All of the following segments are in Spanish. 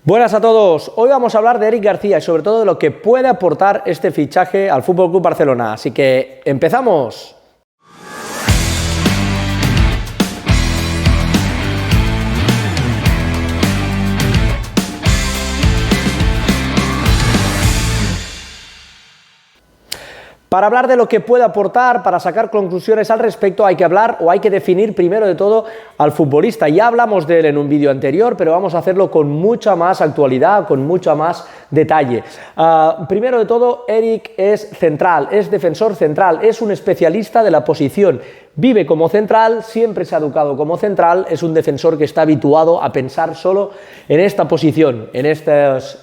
Buenas a todos, hoy vamos a hablar de Eric García y sobre todo de lo que puede aportar este fichaje al FC Barcelona, así que ¡empezamos! Para hablar de lo que puede aportar, para sacar conclusiones al respecto, hay que hablar o hay que definir primero de todo al futbolista. Ya hablamos de él en un vídeo anterior, pero vamos a hacerlo con mucha más actualidad, con mucha más detalle. Primero de todo, Eric es central, es defensor central, es un especialista de la posición. Vive como central, siempre se ha educado como central, es un defensor que está habituado a pensar solo en esta posición, en estas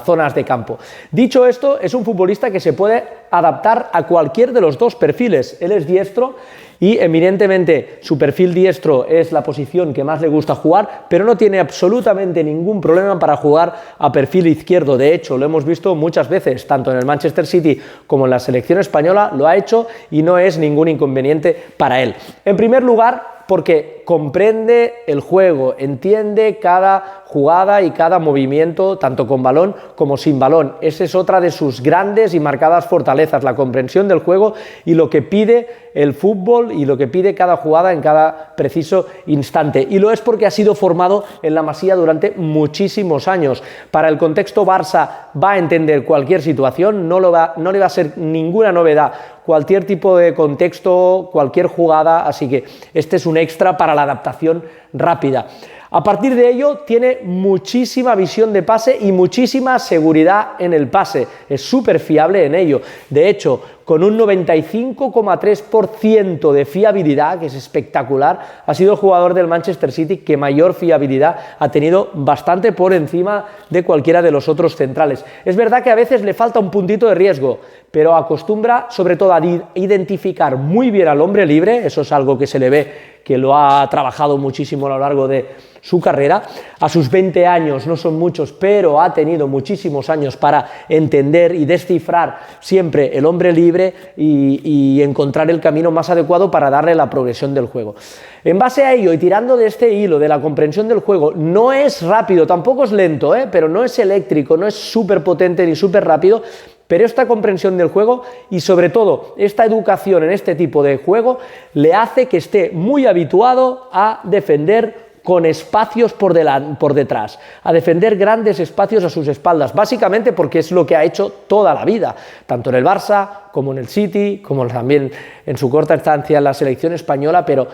zonas de campo. Dicho esto, es un futbolista que se puede adaptar a cualquier de los dos perfiles. Él es diestro y eminentemente su perfil diestro es la posición que más le gusta jugar, pero no tiene absolutamente ningún problema para jugar a perfil izquierdo. De hecho, lo hemos visto muchas veces, tanto en el Manchester City como en la selección española, lo ha hecho y no es ningún inconveniente para él. En primer lugar, porque comprende el juego, entiende cada jugada y cada movimiento, tanto con balón como sin balón. Esa es otra de sus grandes y marcadas fortalezas, la comprensión del juego y lo que pide el fútbol y lo que pide cada jugada en cada preciso instante. Y lo es porque ha sido formado en la Masía durante muchísimos años. Para el contexto Barça va a entender cualquier situación, no le va a ser ninguna novedad cualquier tipo de contexto, cualquier jugada, así que este es un extra para la adaptación rápida. A partir de ello, tiene muchísima visión de pase y muchísima seguridad en el pase. Es súper fiable en ello. De hecho, con un 95,3% de fiabilidad, que es espectacular, ha sido el jugador del Manchester City que mayor fiabilidad ha tenido, bastante por encima de cualquiera de los otros centrales. Es verdad que a veces le falta un puntito de riesgo, pero acostumbra sobre todo a identificar muy bien al hombre libre, eso es algo que se le ve que lo ha trabajado muchísimo a lo largo de su carrera. A sus 20 años, no son muchos, pero ha tenido muchísimos años para entender y descifrar siempre el hombre libre y encontrar el camino más adecuado para darle la progresión del juego. En base a ello y tirando de este hilo de la comprensión del juego, no es rápido, tampoco es lento, pero no es eléctrico, no es súper potente ni súper rápido, pero esta comprensión del juego y sobre todo esta educación en este tipo de juego le hace que esté muy habituado a defender con espacios por detrás, a defender grandes espacios a sus espaldas, básicamente porque es lo que ha hecho toda la vida, tanto en el Barça como en el City, como también en su corta estancia en la selección española, pero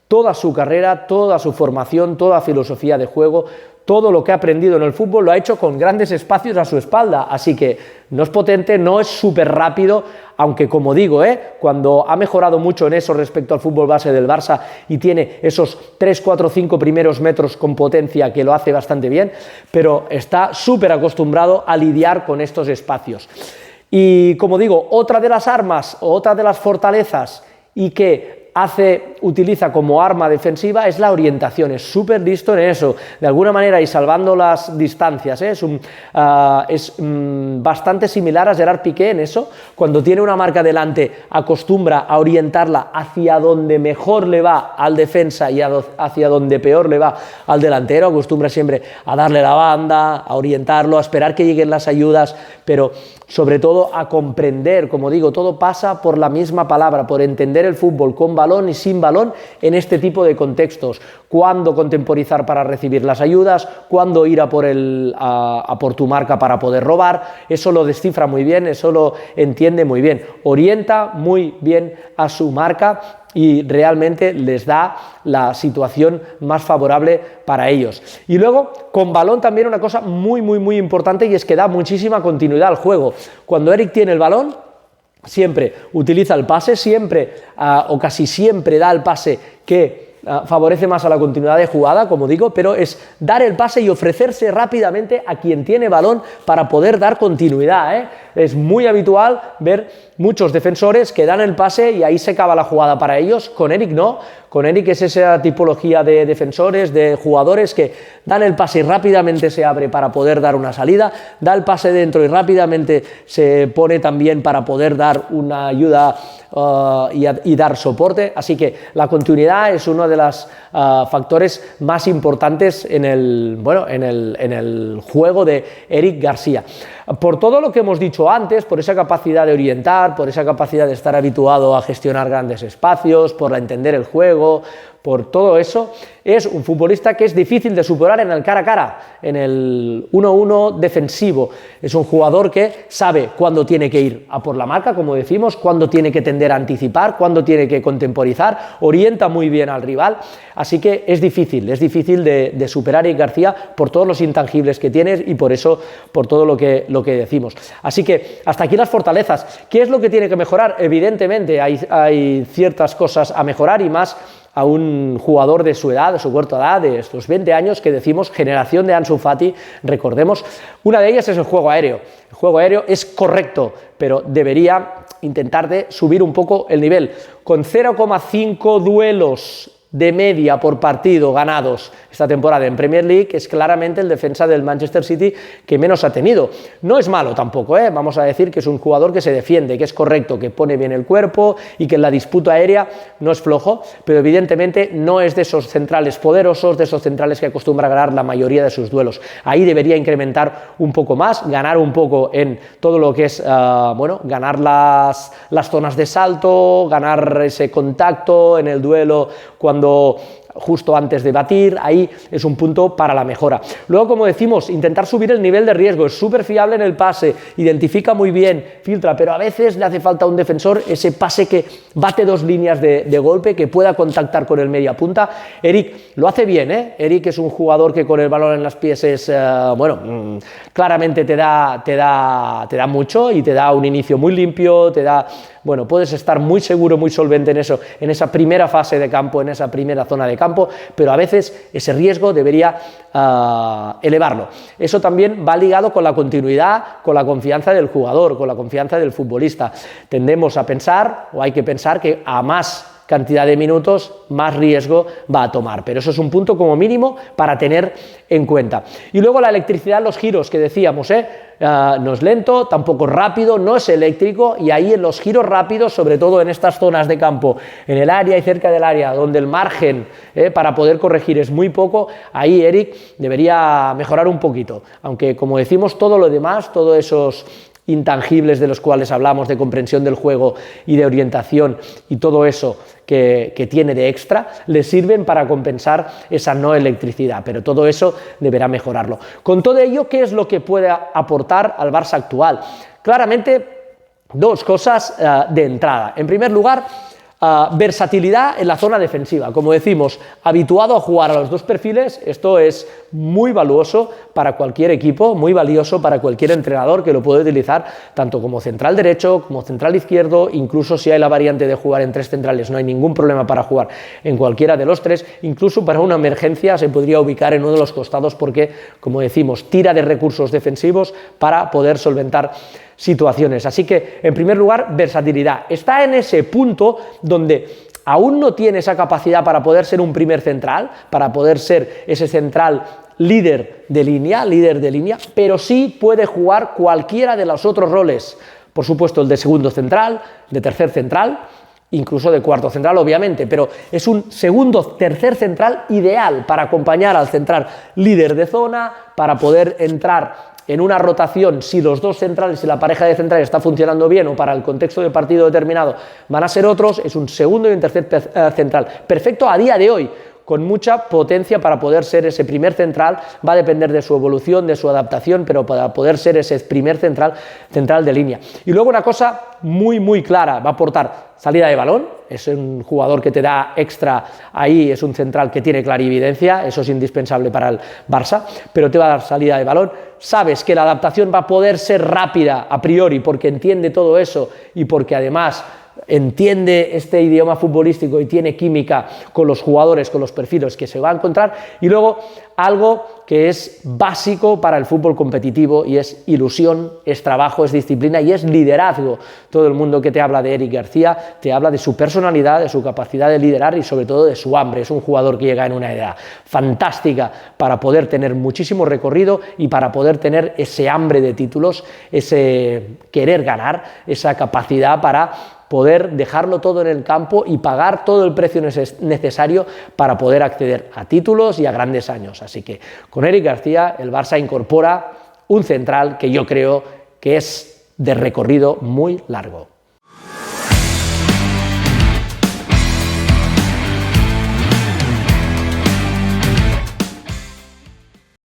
toda su carrera, toda su formación, toda filosofía de juego, todo lo que ha aprendido en el fútbol lo ha hecho con grandes espacios a su espalda, así que no es potente, no es súper rápido, aunque como digo, cuando ha mejorado mucho en eso respecto al fútbol base del Barça y tiene esos 3, 4, 5 primeros metros con potencia que lo hace bastante bien, pero está súper acostumbrado a lidiar con estos espacios. Y como digo, otra de las armas o otra de las fortalezas y que utiliza como arma defensiva es la orientación, es súper listo en eso, de alguna manera y salvando las distancias, es bastante similar a Gerard Piqué en eso, cuando tiene una marca delante acostumbra a orientarla hacia donde mejor le va al defensa y hacia donde peor le va al delantero, acostumbra siempre a darle la banda, a orientarlo, a esperar que lleguen las ayudas, pero sobre todo a comprender, como digo, todo pasa por la misma palabra, por entender el fútbol con balón y sin balón en este tipo de contextos. Cuándo contemporizar para recibir las ayudas, cuándo ir a por tu marca para poder robar, eso lo descifra muy bien, eso lo entiende muy bien. Orienta muy bien a su marca y realmente les da la situación más favorable para ellos. Y luego, con balón también una cosa muy importante y es que da muchísima continuidad al juego. Cuando Eric tiene el balón, siempre utiliza el pase, siempre o casi siempre da el pase que favorece más a la continuidad de jugada, como digo, pero es dar el pase y ofrecerse rápidamente a quien tiene balón para poder dar continuidad, Es muy habitual ver muchos defensores que dan el pase y ahí se acaba la jugada para ellos. Con Eric no, con Eric es esa tipología de defensores, de jugadores que dan el pase y rápidamente se abre para poder dar una salida, da el pase dentro y rápidamente se pone también para poder dar una ayuda y dar soporte, así que la continuidad es una de los factores más importantes en el juego de Eric García. Por todo lo que hemos dicho antes, por esa capacidad de orientar, por esa capacidad de estar habituado a gestionar grandes espacios, por entender el juego, por todo eso, es un futbolista que es difícil de superar en el cara a cara, en el 1-1 defensivo. Es un jugador que sabe cuándo tiene que ir a por la marca, como decimos, cuándo tiene que tender a anticipar, cuándo tiene que contemporizar, orienta muy bien al rival, así que es difícil de superar a Eric García por todos los intangibles que tiene y por eso, por todo lo que decimos. Así que hasta aquí las fortalezas. ¿Qué es lo que tiene que mejorar? Evidentemente hay ciertas cosas a mejorar y más a un jugador de su edad, de su corta edad, de estos 20 años que decimos generación de Ansu Fati, recordemos, una de ellas es el juego aéreo. El juego aéreo es correcto, pero debería intentar de subir un poco el nivel. Con 0,5 duelos de media por partido ganados esta temporada en Premier League, es claramente el defensa del Manchester City que menos ha tenido. No es malo tampoco, vamos a decir que es un jugador que se defiende, que es correcto, que pone bien el cuerpo y que en la disputa aérea no es flojo, pero evidentemente no es de esos centrales poderosos, de esos centrales que acostumbra a ganar la mayoría de sus duelos. Ahí debería incrementar un poco más, ganar un poco en todo lo que es, ganar las zonas de salto, ganar ese contacto en el duelo cuando justo antes de batir, ahí es un punto para la mejora. Luego, como decimos, intentar subir el nivel de riesgo, es súper fiable en el pase, identifica muy bien, filtra, pero a veces le hace falta a un defensor ese pase que bate dos líneas de golpe, que pueda contactar con el media punta. Eric lo hace bien, Eric es un jugador que con el balón en los pies es, claramente te da mucho y te da un inicio muy limpio, puedes estar muy seguro, muy solvente en eso, en esa primera fase de campo, en esa primera zona de campo, pero a veces ese riesgo debería elevarlo. Eso también va ligado con la continuidad, con la confianza del jugador, con la confianza del futbolista. Tendemos a pensar, o hay que pensar, que a más cantidad de minutos, más riesgo va a tomar. Pero eso es un punto como mínimo para tener en cuenta. Y luego la electricidad, los giros que decíamos, no es lento, tampoco rápido, no es eléctrico, y ahí en los giros rápidos, sobre todo en estas zonas de campo, en el área y cerca del área, donde el margen para poder corregir es muy poco, ahí Eric debería mejorar un poquito. Aunque, como decimos, todo lo demás, todos esos intangibles de los cuales hablamos, de comprensión del juego y de orientación y todo eso que tiene de extra, le sirven para compensar esa no electricidad, pero todo eso deberá mejorarlo. Con todo ello, ¿qué es lo que puede aportar al Barça actual? Claramente, dos cosas de entrada. En primer lugar, versatilidad en la zona defensiva. Como decimos, habituado a jugar a los dos perfiles, esto es muy valioso para cualquier equipo, muy valioso para cualquier entrenador que lo puede utilizar tanto como central derecho, como central izquierdo, incluso si hay la variante de jugar en tres centrales, no hay ningún problema para jugar en cualquiera de los tres, incluso para una emergencia se podría ubicar en uno de los costados porque, como decimos, tira de recursos defensivos para poder solventar situaciones. Así que, en primer lugar, versatilidad. Está en ese punto donde aún no tiene esa capacidad para poder ser un primer central, para poder ser ese central líder de línea, pero sí puede jugar cualquiera de los otros roles. Por supuesto, el de segundo central, de tercer central, incluso de cuarto central, obviamente, pero es un segundo, tercer central ideal para acompañar al central líder de zona, para poder entrar en una rotación, si los dos centrales y la pareja de centrales está funcionando bien o para el contexto de partido determinado van a ser otros, es un segundo y un tercer central. Perfecto a día de hoy, con mucha potencia para poder ser ese primer central, va a depender de su evolución, de su adaptación, pero para poder ser ese primer central de línea. Y luego una cosa muy, muy clara, va a aportar salida de balón, es un jugador que te da extra ahí, es un central que tiene clarividencia, eso es indispensable para el Barça, pero te va a dar salida de balón. Sabes que la adaptación va a poder ser rápida a priori porque entiende todo eso y porque además entiende este idioma futbolístico y tiene química con los jugadores, con los perfiles que se va a encontrar. Y luego algo que es básico para el fútbol competitivo y es ilusión, es trabajo, es disciplina y es liderazgo. Todo el mundo que te habla de Eric García te habla de su personalidad, de su capacidad de liderar y sobre todo de su hambre. Es un jugador que llega en una edad fantástica para poder tener muchísimo recorrido y para poder tener ese hambre de títulos, ese querer ganar, esa capacidad para poder dejarlo todo en el campo y pagar todo el precio necesario para poder acceder a títulos y a grandes años. Así que con Eric García el Barça incorpora un central que yo creo que es de recorrido muy largo.